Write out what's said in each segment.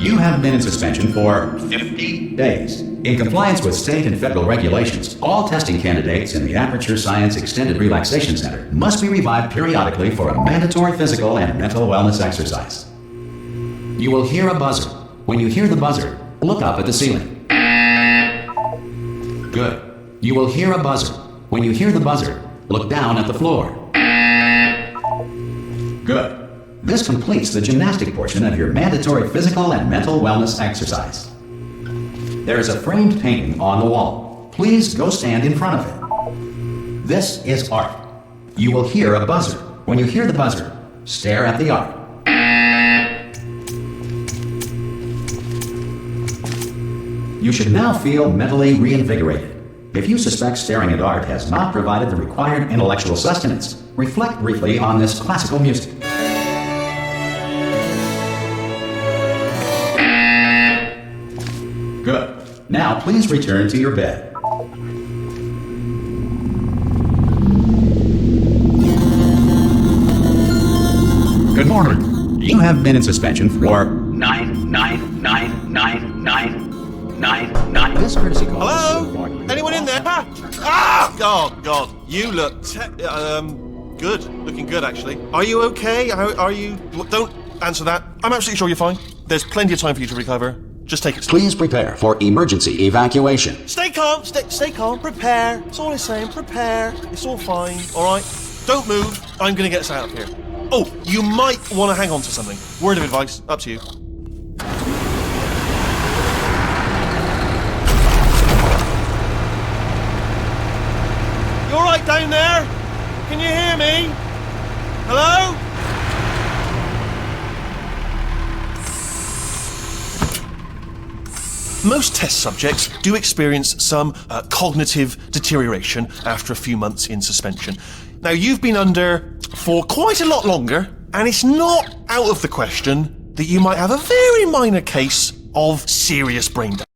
You have been in suspension for 50 days. In compliance with state and federal regulations, all testing candidates in the Aperture Science Extended Relaxation Center must be revived periodically for a mandatory physical and mental wellness exercise. You will hear a buzzer. When you hear the buzzer, look up at the ceiling. Good. You will hear a buzzer. When you hear the buzzer, look down at the floor. Good. This completes the gymnastic portion of your mandatory physical and mental wellness exercise. There is a framed painting on the wall. Please go stand in front of it. This is art. You will hear a buzzer. When you hear the buzzer, stare at the art. You should now feel mentally reinvigorated. If you suspect staring at art has not provided the required intellectual sustenance, reflect briefly on this classical music. Good. Now please return to your bed. Good morning. You have been in suspension for 9999999. This courtesy call. Hello? Anyone in there? Ah! Oh, God. You look good. Looking good, actually. Are you okay? Are you... Don't answer that. I'm absolutely sure you're fine. There's plenty of time for you to recover. Just take it slow. Please prepare for emergency evacuation. Stay calm. Stay calm. Prepare. That's all I'm saying. Prepare. It's all fine. All right? Don't move. I'm going to get us out of here. Oh, you might want to hang on to something. Word of advice. Up to you. You all right down there? Can you hear me? Hello? Most test subjects do experience some cognitive deterioration after a few months in suspension. Now, you've been under for quite a lot longer, and it's not out of the question that you might have a very minor case of serious brain damage.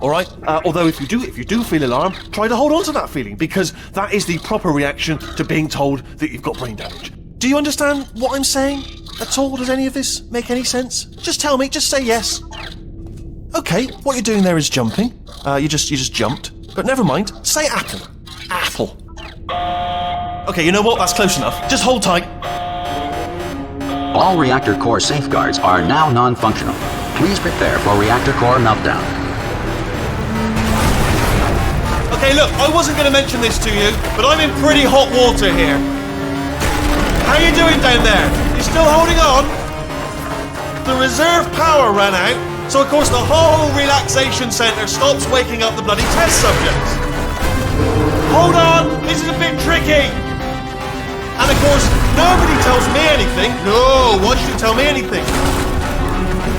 All right? Although if you do feel alarmed, try to hold on to that feeling, because that is the proper reaction to being told that you've got brain damage. Do you understand what I'm saying at all? Does any of this make any sense? Just tell me. Just say yes. Okay, what you're doing there is jumping. You just jumped. But never mind. Say apple. Apple. Okay, you know what? That's close enough. Just hold tight. All reactor core safeguards are now non-functional. Please prepare for reactor core meltdown. Okay, look, I wasn't going to mention this to you, but I'm in pretty hot water here. How you doing down there? You still holding on? The reserve power ran out. So, of course, the whole relaxation centre stops waking up the bloody test subjects. Hold on, this is a bit tricky. And, of course, nobody tells me anything. No, why should you tell me anything?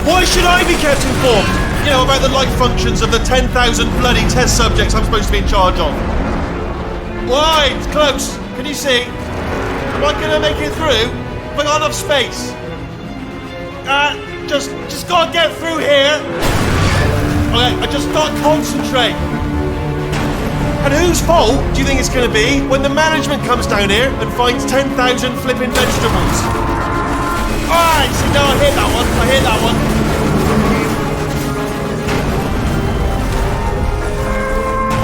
Why should I be kept informed? You know, about the life functions of the 10,000 bloody test subjects I'm supposed to be in charge of. Why? It's close. Can you see? Am I going to make it through? Have I got enough space? Just gotta get through here. Okay, I just gotta concentrate. And whose fault do you think it's gonna be when the management comes down here and finds 10,000 flipping vegetables? Alright, see, now I hit that one.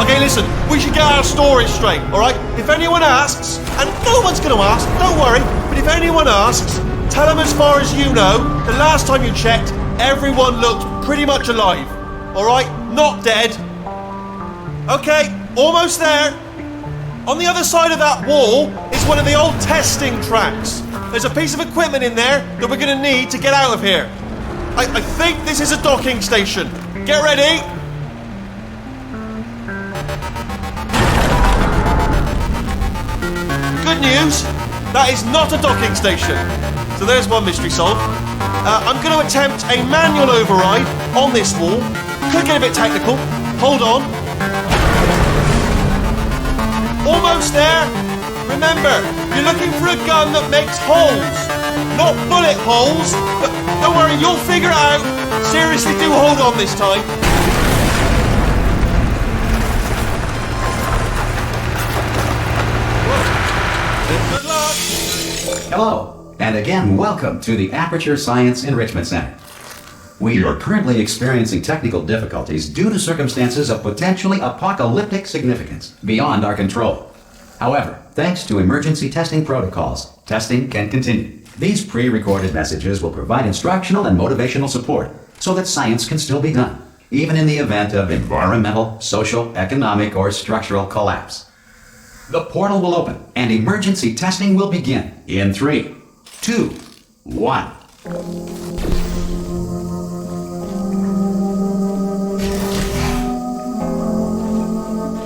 Okay, listen, we should get our story straight, alright? If anyone asks, and no one's gonna ask, don't worry, but if anyone asks, tell them as far as you know, the last time you checked, everyone looked pretty much alive. Alright? Not dead. Okay, almost there. On the other side of that wall is one of the old testing tracks. There's a piece of equipment in there that we're going to need to get out of here. I think this is a docking station. Get ready. Good news, that is not a docking station. So there's one mystery solved. I'm going to attempt a manual override on this wall. Could get a bit technical. Hold on. Almost there. Remember, you're looking for a gun that makes holes. Not bullet holes, but don't worry, you'll figure it out. Seriously, do hold on this time. Good luck. Hello, and again, welcome to the Aperture Science Enrichment Center. We are currently experiencing technical difficulties due to circumstances of potentially apocalyptic significance beyond our control. However, thanks to emergency testing protocols, testing can continue. These pre-recorded messages will provide instructional and motivational support so that science can still be done, even in the event of environmental, social, economic, or structural collapse. The portal will open and emergency testing will begin in 3, 2, 1.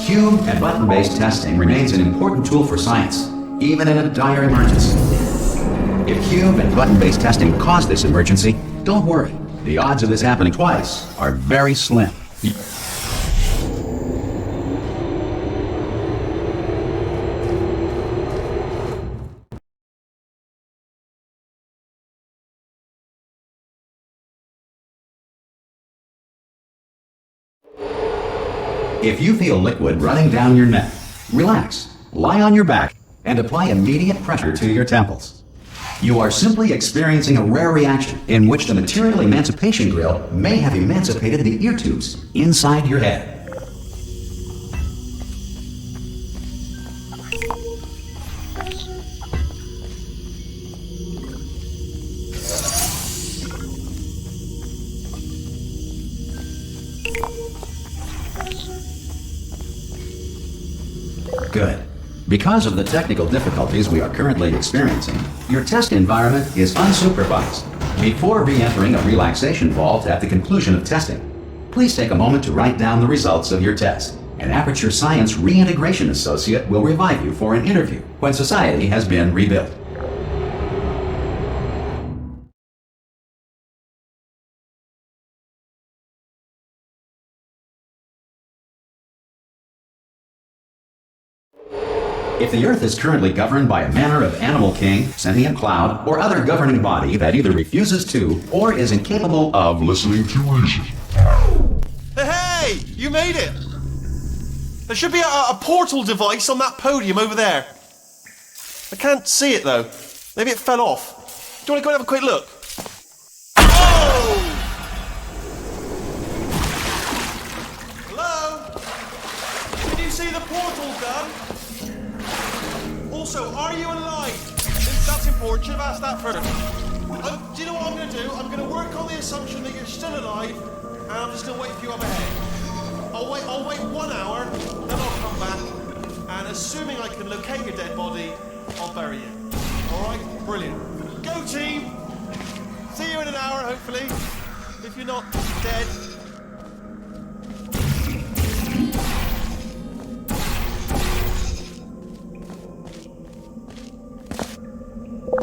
Cube and button-based testing remains an important tool for science, even in a dire emergency. If cube and button-based testing caused this emergency, don't worry. The odds of this happening twice are very slim. If you feel liquid running down your neck, relax, lie on your back, and apply immediate pressure to your temples. You are simply experiencing a rare reaction in which the material emancipation grill may have emancipated the ear tubes inside your head. Good. Because of the technical difficulties we are currently experiencing, your test environment is unsupervised. Before re-entering a relaxation vault at the conclusion of testing, please take a moment to write down the results of your test. An Aperture Science Reintegration Associate will revive you for an interview when society has been rebuilt. If the Earth is currently governed by a manner of animal king, sentient cloud, or other governing body that either refuses to or is incapable of listening to reason. Hey! You made it! There should be a portal device on that podium over there. I can't see it though. Maybe it fell off. Do you want to go and have a quick look? Oh! Hello? Did you see the portal done? Also, are you alive? That's important. Should have asked that first. Do you know what I'm going to do? I'm going to work on the assumption that you're still alive, and I'm just going to wait for you up ahead. I'll wait 1 hour, then I'll come back, and assuming I can locate your dead body, I'll bury you. All right? Brilliant. Go team. See you in an hour, hopefully. If you're not dead.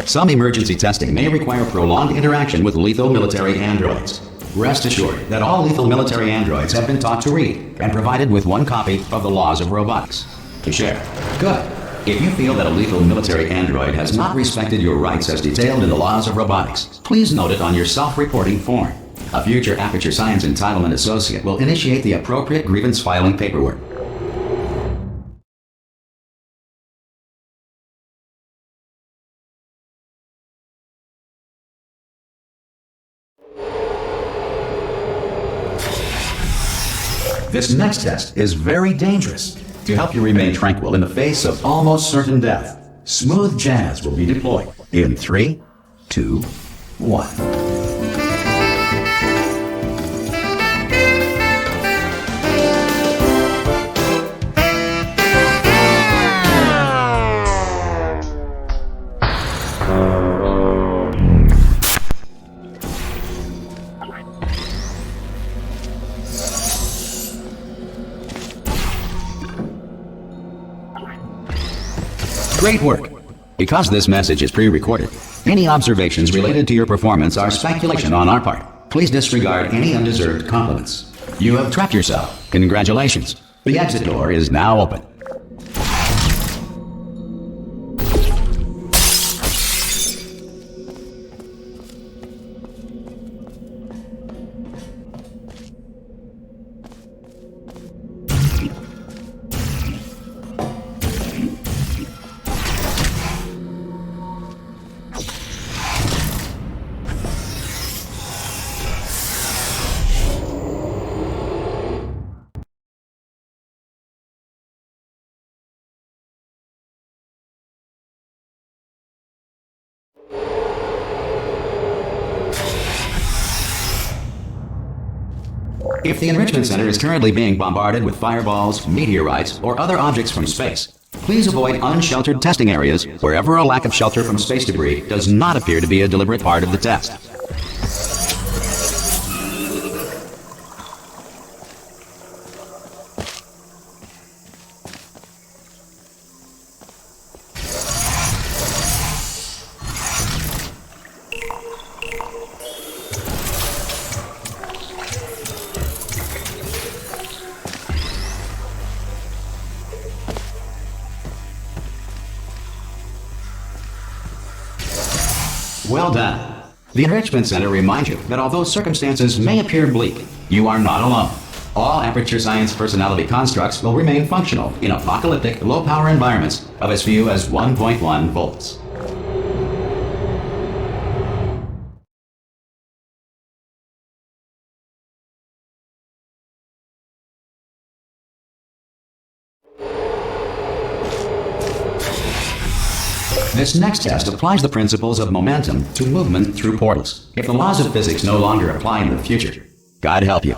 Some emergency testing may require prolonged interaction with lethal military androids. Rest assured that all lethal military androids have been taught to read and provided with 1 copy of the Laws of Robotics to share. Good. If you feel that a lethal military android has not respected your rights as detailed in the Laws of Robotics, please note it on your self-reporting form. A future Aperture Science Entitlement Associate will initiate the appropriate grievance filing paperwork. This next test is very dangerous. To help you remain tranquil in the face of almost certain death, smooth jazz will be deployed in 3, 2, 1. Great work! Because this message is pre-recorded, any observations related to your performance are speculation on our part. Please disregard any undeserved compliments. You have trapped yourself. Congratulations. The exit door is now open. If the Enrichment Center is currently being bombarded with fireballs, meteorites, or other objects from space, please avoid unsheltered testing areas wherever a lack of shelter from space debris does not appear to be a deliberate part of the test. Well done. The Enrichment Center reminds you that although circumstances may appear bleak, you are not alone. All Aperture Science personality constructs will remain functional in apocalyptic, low-power environments of as few as 1.1 volts. This next test applies the principles of momentum to movement through portals. If the laws of physics no longer apply in the future, God help you.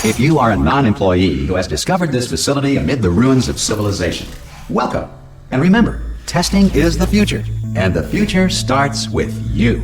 If you are a non-employee who has discovered this facility amid the ruins of civilization, welcome. And remember, testing is the future, and the future starts with you.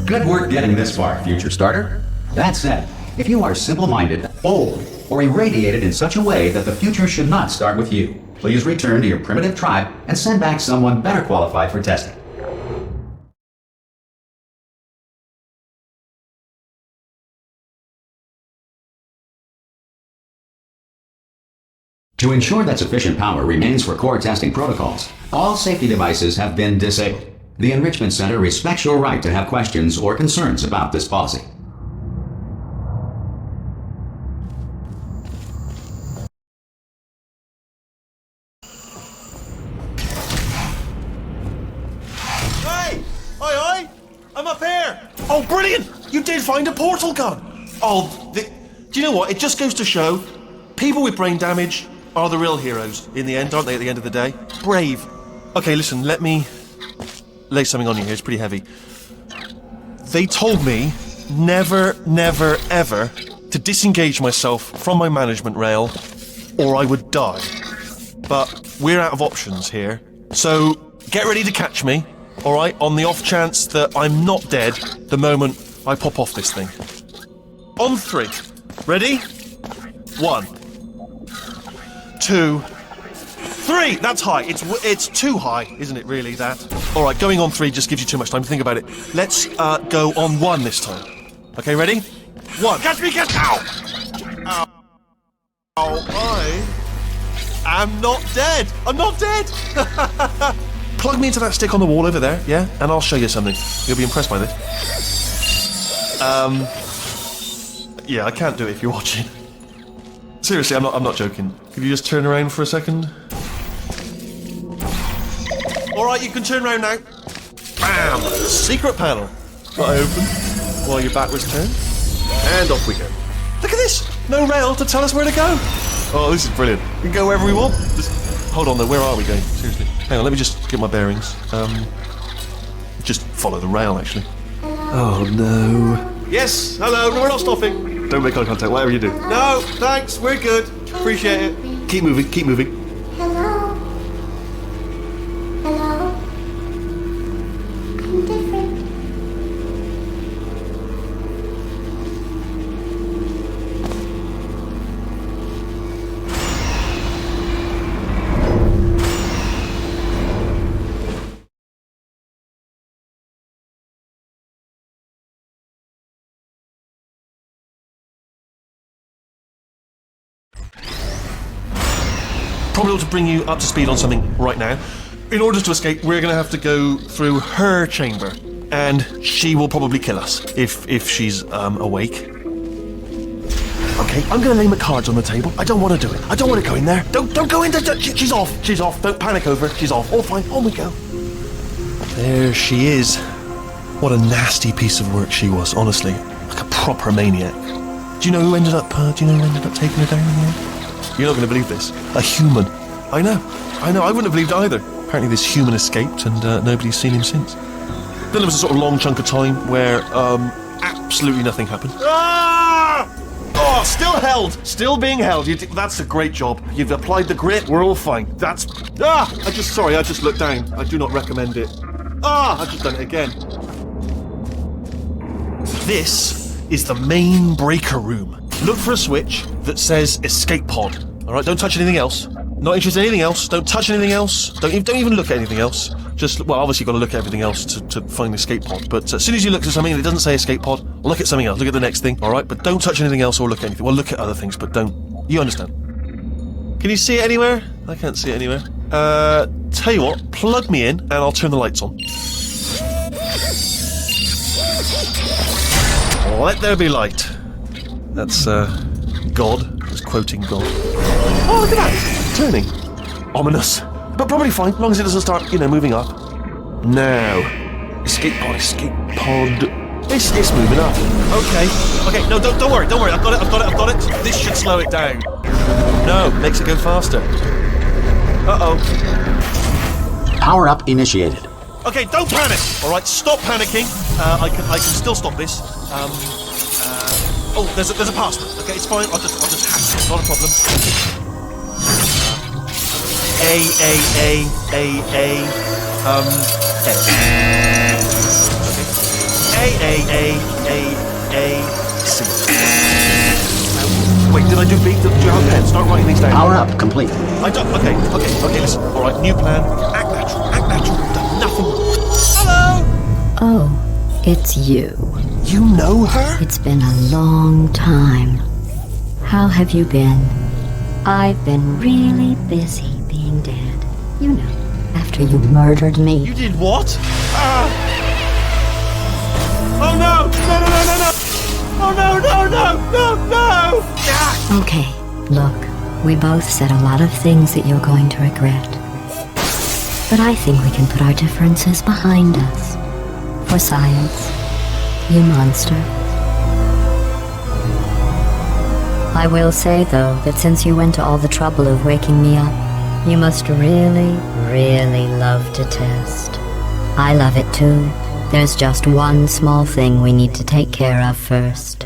Good work getting this far, future starter. That said, if you are simple-minded, old, or irradiated in such a way that the future should not start with you, please return to your primitive tribe and send back someone better qualified for testing. To ensure that sufficient power remains for core testing protocols, all safety devices have been disabled. The Enrichment Center respects your right to have questions or concerns about this policy. Hey! Oi! I'm up here! Oh, brilliant! You did find a portal gun! Do you know what? It just goes to show, people with brain damage are the real heroes in the end, aren't they, at the end of the day? Brave. Okay, listen, let me lay something on you here. It's pretty heavy. They told me never, never, ever to disengage myself from my management rail or I would die. But we're out of options here. So get ready to catch me, alright, on the off chance that I'm not dead the moment I pop off this thing. On 3. Ready? 1, 2, 3! That's high. It's too high, isn't it, really, that? All right, going on 3 just gives you too much time to think about it. Let's go on 1 this time. Okay, ready? 1. Catch me, catch... Ow! Ow, I am not dead! I'm not dead! Plug me into that stick on the wall over there, yeah? And I'll show you something. You'll be impressed by this. Yeah, I can't do it if you're watching. Seriously, I'm not joking. Could you just turn around for a second? Alright, you can turn around now. Bam! Secret panel. I open while your back was turned. And off we go. Look at this! No rail to tell us where to go. Oh, this is brilliant. We can go wherever we want. Just hold on though, where are we going? Seriously. Hang on, let me just get my bearings. Just follow the rail, actually. Oh no. Yes, hello, no, we're not stopping. Don't make eye contact, whatever you do. No, thanks, we're good. Appreciate it. Keep moving, keep moving. Hello? Hello? I'm different. probably ought to bring you up to speed on something right now. In order to escape, we're going to have to go through her chamber, and she will probably kill us if she's awake. Okay, I'm going to lay my cards on the table. I don't want to do it. I don't want to go in there. Don't go in there. She's off. She's off. Don't panic over. She's off. All fine. On we go. There she is. What a nasty piece of work she was, honestly. Like a proper maniac. Do you know who ended up taking her down in the end? You're not going to believe this. A human. I know. I wouldn't have believed either. Apparently this human escaped and nobody's seen him since. Then there was a sort of long chunk of time where absolutely nothing happened. Ah! Oh, still held. Still being held. That's a great job. You've applied the grit. We're all fine. I just looked down. I do not recommend it. I've just done it again. This is the main breaker room. Look for a switch that says escape pod. All right, don't touch anything else. Not interested in anything else. Don't touch anything else. Don't even look at anything else. Obviously you've got to look at everything else to find the escape pod. But as soon as you look at something and it doesn't say escape pod, look at something else. Look at the next thing, all right? But don't touch anything else or look at anything. Well, look at other things, but don't. You understand? Can you see it anywhere? I can't see it anywhere. Tell you what, plug me in and I'll turn the lights on. Let there be light. That's, God. Just quoting God. Oh, look at that! Turning. Ominous. But probably fine, as long as it doesn't start, moving up. Now. Escape pod. It's moving up. Okay, no, don't worry. I've got it. This should slow it down. No, makes it go faster. Uh-oh. Power up initiated. Okay, don't panic. All right, stop panicking. I can still stop this. There's a password. Okay, it's fine. I'll just hack it. Not a problem. S. C. Wait, did I do B? Do you have a pen? Start writing these down. Power up complete. I don't. Okay. Listen. All right, new plan. Act natural. Done nothing. Hello. Oh, it's you. You know her? It's been a long time. How have you been? I've been really busy being dead. You know, after you murdered me. You did what? Oh no! No! Oh no! Okay, look, we both said a lot of things that you're going to regret. But I think we can put our differences behind us. For science, you monster. I will say, though, that since you went to all the trouble of waking me up, you must really, really love to test. I love it too. There's just one small thing we need to take care of first.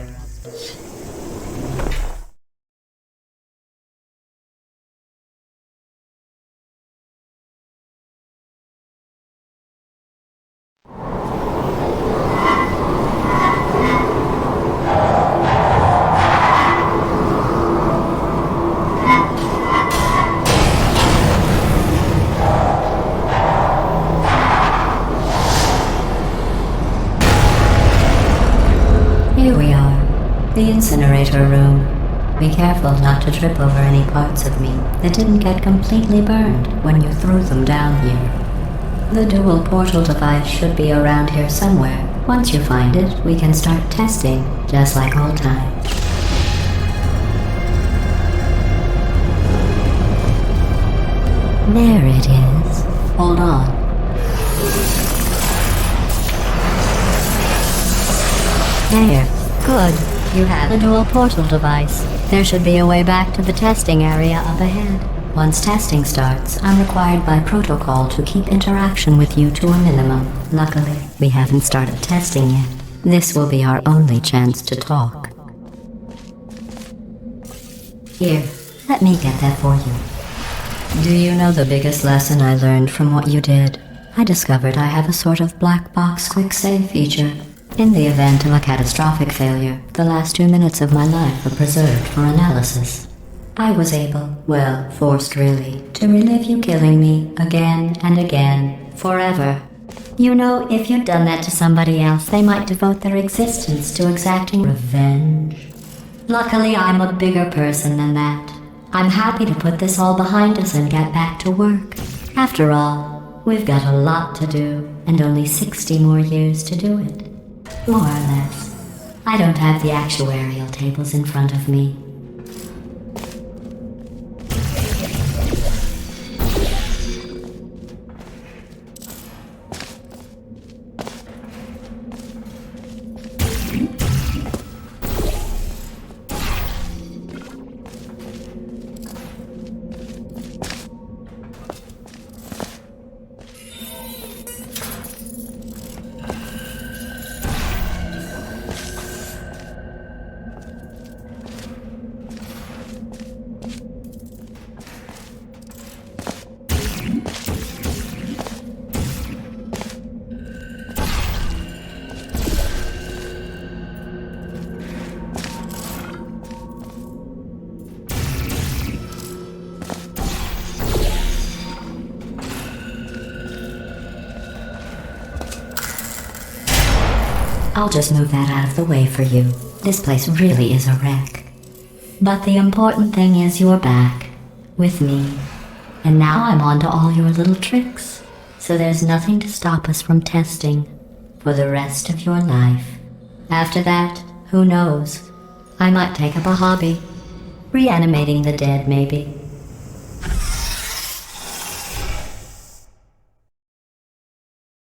Here we are, the incinerator room. Be careful not to trip over any parts of me that didn't get completely burned when you threw them down here. The dual portal device should be around here somewhere. Once you find it, we can start testing, just like old times. There it is. Hold on. There. Good. You have the dual portal device. There should be a way back to the testing area up ahead. Once testing starts, I'm required by protocol to keep interaction with you to a minimum. Luckily, we haven't started testing yet. This will be our only chance to talk. Here, let me get that for you. Do you know the biggest lesson I learned from what you did? I discovered I have a sort of black box quick save feature. In the event of a catastrophic failure, the last 2 minutes of my life are preserved for analysis. I was able, forced really, to relive you killing me again and again, forever. You know, if you'd done that to somebody else, they might devote their existence to exacting revenge. Luckily, I'm a bigger person than that. I'm happy to put this all behind us and get back to work. After all, we've got a lot to do, and only 60 more years to do it. More or less. I don't have the actuarial tables in front of me. I'll just move that out of the way for you. This place really is a wreck. But the important thing is you're back. With me. And now I'm on to all your little tricks. So there's nothing to stop us from testing. For the rest of your life. After that, who knows? I might take up a hobby. Reanimating the dead, maybe.